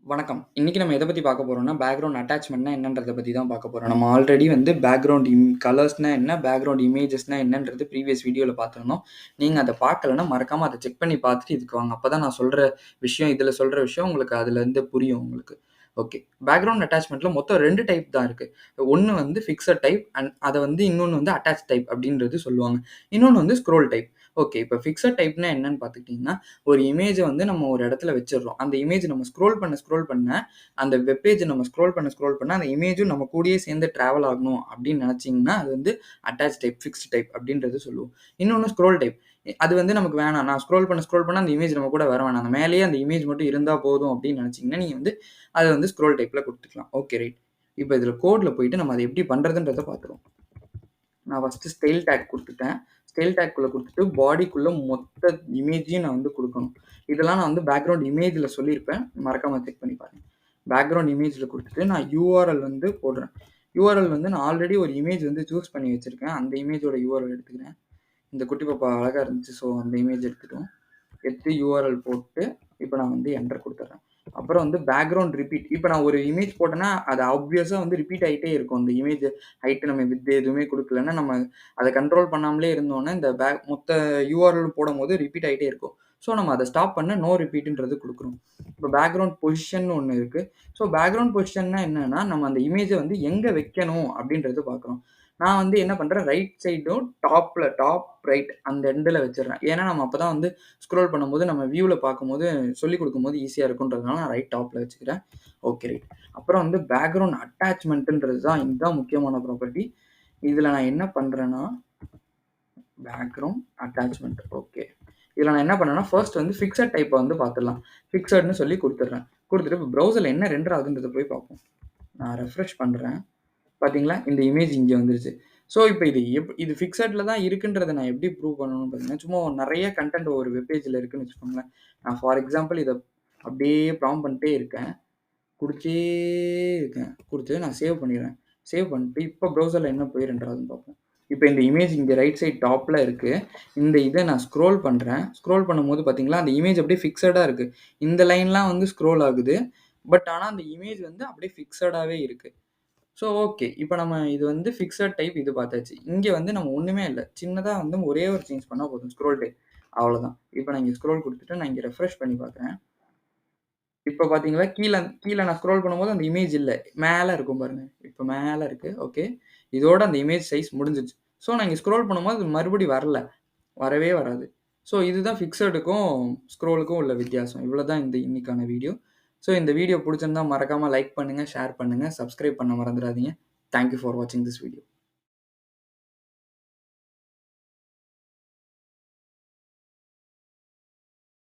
வணக்கம். இன்னைக்கு நம்ம எத பத்தி பார்க்க போறோம்னா, பேக்கிரவுண்ட் அட்டாச்மெண்ட்னா என்னன்றத பத்தி தான் பார்க்க போறோம். நம்ம ஆல்ரெடி வந்து பேக்கிரவுண்ட் கலர்ஸ்னா என்ன, பேக்கிரவுண்ட் இமேஜஸ்னா என்னன்றது ப்ரீவியஸ் வீடியோல பார்த்துருந்தோம். நீங்க அத பார்க்கலன்னா, மறக்காம அத செக் பண்ணி பார்த்துட்டு இதுக்கு வாங்க. அப்பதான் நான் சொல்ற விஷயம், இதுல சொல்ற விஷயம் உங்களுக்கு அதுலருந்து புரியும் உங்களுக்கு. ஓகே. பேக்கிரவுண்ட் அட்டாச்மெண்ட்ல மொத்தம் 2 டைப் தான் இருக்கு. ஒண்ணு வந்து ஃபிக்ஸட் டைப் அண்ட் அத வந்து இன்னொன்னு வந்து அட்டாச் டைப் அப்படின்றது சொல்லுவாங்க. இன்னொன்னு வந்து ஸ்க்ரோல் டைப். ஓகே. இப்ப ஃபிக்ஸட் டைப்னா என்னன்னு பார்த்துக்கிட்டீங்கன்னா, ஒரு இமேஜ வந்து நம்ம ஒரு இடத்துல வச்சுடுறோம். அந்த இமேஜ் நம்ம ஸ்க்ரோல் பண்ண, அந்த வெப் பேஜ நம்ம ஸ்க்ரோல் பண்ண, அந்த இமேஜும் நம்ம கூடயே சேர்ந்து டிராவல் ஆகணும் அப்படின்னு நினைச்சீங்கன்னா, அது வந்து அட்டாச் டைப், ஃபிக்ஸ்ட் டைப் அப்படின்றது சொல்லுவோம். இன்னொன்னு ஸ்க்ரோல் டைப். அது வந்து நமக்கு வேணாம். நான் ஸ்க்ரோல் பண்ண அந்த இமேஜ் நம்ம கூட வர வேணாம். அந்த மேலேயே அந்த இமேஜ் மட்டும் இருந்தா போதும் அப்படின்னு நினைச்சீங்கன்னா, நீங்க வந்து அத வந்து ஸ்க்ரோல் டைப்ல குடுத்துக்கலாம். Okay right. இப்ப இதுல கோட்ல போயிட்டு நம்ம அத எப்படி பண்றதுன்றத பார்த்துருவோம். நான் ஃபர்ஸ்ட்டு ஸ்டைல் டேக் குடுத்துட்டேன். ஸ்டைல் டேக்குள்ள குடுத்துட்டு பாடிக்குள்ள மொத்த இமேஜையும் நான் வந்து குடுக்கணும். இதெல்லாம் நான் வந்து பேக்கிரவுண்ட் இமேஜ்ல சொல்லியிருப்பேன். மறக்காம செக் பண்ணி பாருங்க. பேக்கிரவுண்ட் இமேஜ்ல குடுத்துட்டு நான் யுஆர்எல் வந்து போடுறேன். யுஆர்எல் வந்து நான் ஆல்ரெடி ஒரு இமேஜ் வந்து சூஸ் பண்ணி வச்சிருக்கேன். அந்த இமேஜோட யுஆர்எல் எடுத்துக்கிறேன். இந்த குட்டி பாப்பா அழகா இருந்துச்சு. ஸோ அந்த இமேஜ் எடுத்துட்டோம். எடுத்து யுஆர்எல் போட்டு, இப்ப நான் வந்து என்டர் குடுத்துர்றேன். அப்புறம் வந்து பேக்கிரவுண்ட் ரிப்பீட். இப்ப நான் ஒரு இமேஜ் போட்டேன்னா, அது ஆப்வியஸா வந்து ரிப்பீட் ஆயிட்டே இருக்கும். அந்த இமேஜ் ஹைட் நம்ம விட்த் எதுவுமே குடுக்கலன்னா, நம்ம அத கண்ட்ரோல் பண்ணாமலே இருந்தோம்னா, இந்த மொத்த யுஆர்எல் போடும்போது ரிப்பீட் ஆயிட்டே இருக்கும். ஸோ நம்ம அத ஸ்டாப் பண்ண நோ ரிப்பீட்ன்றது குடுக்குறோம். இப்ப பேக்கிரவுண்ட் பொசிஷன்னு ஒண்ணு இருக்கு. ஸோ பேக்கிரவுண்ட் பொசிஷன்னா என்னன்னா, நம்ம அந்த இமேஜ வந்து எங்க வைக்கணும் அப்படின்றத பார்க்குறோம். நான் வந்து என்ன பண்றேன், ரைட் சைடும் டாப் ரைட் அந்த எண்டுல வச்சுடுறேன். ஏன்னா, நம்ம அப்பதான் வந்து ஸ்க்ரோல் பண்ணும்போது நம்ம வியூல பார்க்கும்போது சொல்லிக் குடுக்கும்போது ஈஸியா இருக்குன்றதுனால நான் ரைட் டாப்ல வச்சுக்கிறேன். Okay right. அப்புறம் வந்து பேக்கிரவுண்ட் அட்டாச்மென்ட்ன்றது தான் இதுதான் முக்கியமான ப்ராப்பர்ட்டி. இதுல நான் என்ன பண்றேன்னா, பேக்கிரவுண்ட் அட்டாச்மென்ட் ஓகே. இதுல நான் என்ன பண்ணேன்னா, ஃபர்ஸ்ட் வந்து ஃபிக்ஸட் டைப்ப வந்து பார்த்துடலாம். ஃபிக்ஸட்ன்னு சொல்லி குடுத்துடுறேன். குடுத்துட்டு இப்ப ப்ரௌசர்ல என்ன ரெண்டர் ஆகுதுன்றத போய் பார்ப்போம். நான் ரெஃப்ரெஷ் பண்றேன். பார்த்தீங்களா? இந்த இமேஜ் இங்க வந்துருச்சு. ஸோ, இப்ப இது இது ஃபிக்ஸட்ல தான் இருக்குன்றத நான் எப்படி ப்ரூவ் பண்ணணும்னு பார்த்தீங்கன்னா, சும்மா நெறைய கன்டென்ட் ஒரு வெப் பேஜ்ல இருக்குன்னு வச்சுக்கோங்களேன். நான் ஃபார் எக்ஸாம்பிள் இத அப்படியே ப்ராம்ப்ட் பண்ணிட்டே இருக்கேன். குடுத்துட்டே இருக்கேன். குடுத்து நான் சேவ் பண்ணிடுறேன். சேவ் பண்ணிட்டு இப்ப ப்ரௌசர்ல என்ன போய் ரெண்டர் ஆகுதுன்னு பார்ப்போம். இப்ப இந்த இமேஜ் இங்க ரைட் சைட் டாப்ல இருக்கு. இந்த இத நான் ஸ்க்ரோல் பண்றேன். ஸ்க்ரோல் பண்ணும்போது பார்த்தீங்களா, அந்த இமேஜ் அப்படியே ஃபிக்ஸடா இருக்கு. இந்த லைன்லாம் வந்து ஸ்க்ரோல் ஆகுது. பட் ஆனா அந்த இமேஜ் வந்து அப்படியே ஃபிக்ஸடாவே இருக்கு. So okay. இப்ப நம்ம இது வந்து ஃபிக்ஸட் டைப் இது பார்த்தாச்சு. இங்க வந்து நம்ம ஒண்ணுமே இல்ல. சின்னதா வந்து ஒரே ஒரு சேஞ்ச் பண்ணா போதும். Scroll type. அவ்வளோதான். இப்ப நான் இங்க ஸ்க்ரோல் குடுத்துட்டு நான் இங்க ரெஃப்ரெஷ் பண்ணி பார்க்குறேன். இப்ப பார்த்தீங்களா, கீழ நான் ஸ்க்ரோல் பண்ணும்போது அந்த இமேஜ் இல்ல. மேல இருக்கும் பாருங்க. இப்ப மேல இருக்கு. ஓகே. இதோட அந்த இமேஜ் சைஸ் முடிஞ்சிருச்சு. ஸோ நான் இங்க ஸ்க்ரோல் பண்ணும்போது அது மறுபடியும் வரல. வரவே வராது. ஸோ இதுதான் ஃபிக்ஸடுக்கும், ஸ்க்ரோலுக்கும் உள்ள வித்தியாசம். இவ்வளோதான் இந்த இன்னைக்கான வீடியோ. ஸோ இந்த வீடியோ புடிச்சிருந்தா மறக்காம லைக் பண்ணுங்க, ஷேர் பண்ணுங்க, சப்ஸ்கிரைப் பண்ண மறந்துறாதீங்க. தேங்க் யூ ஃபார் வாட்சிங் திஸ் வீடியோ.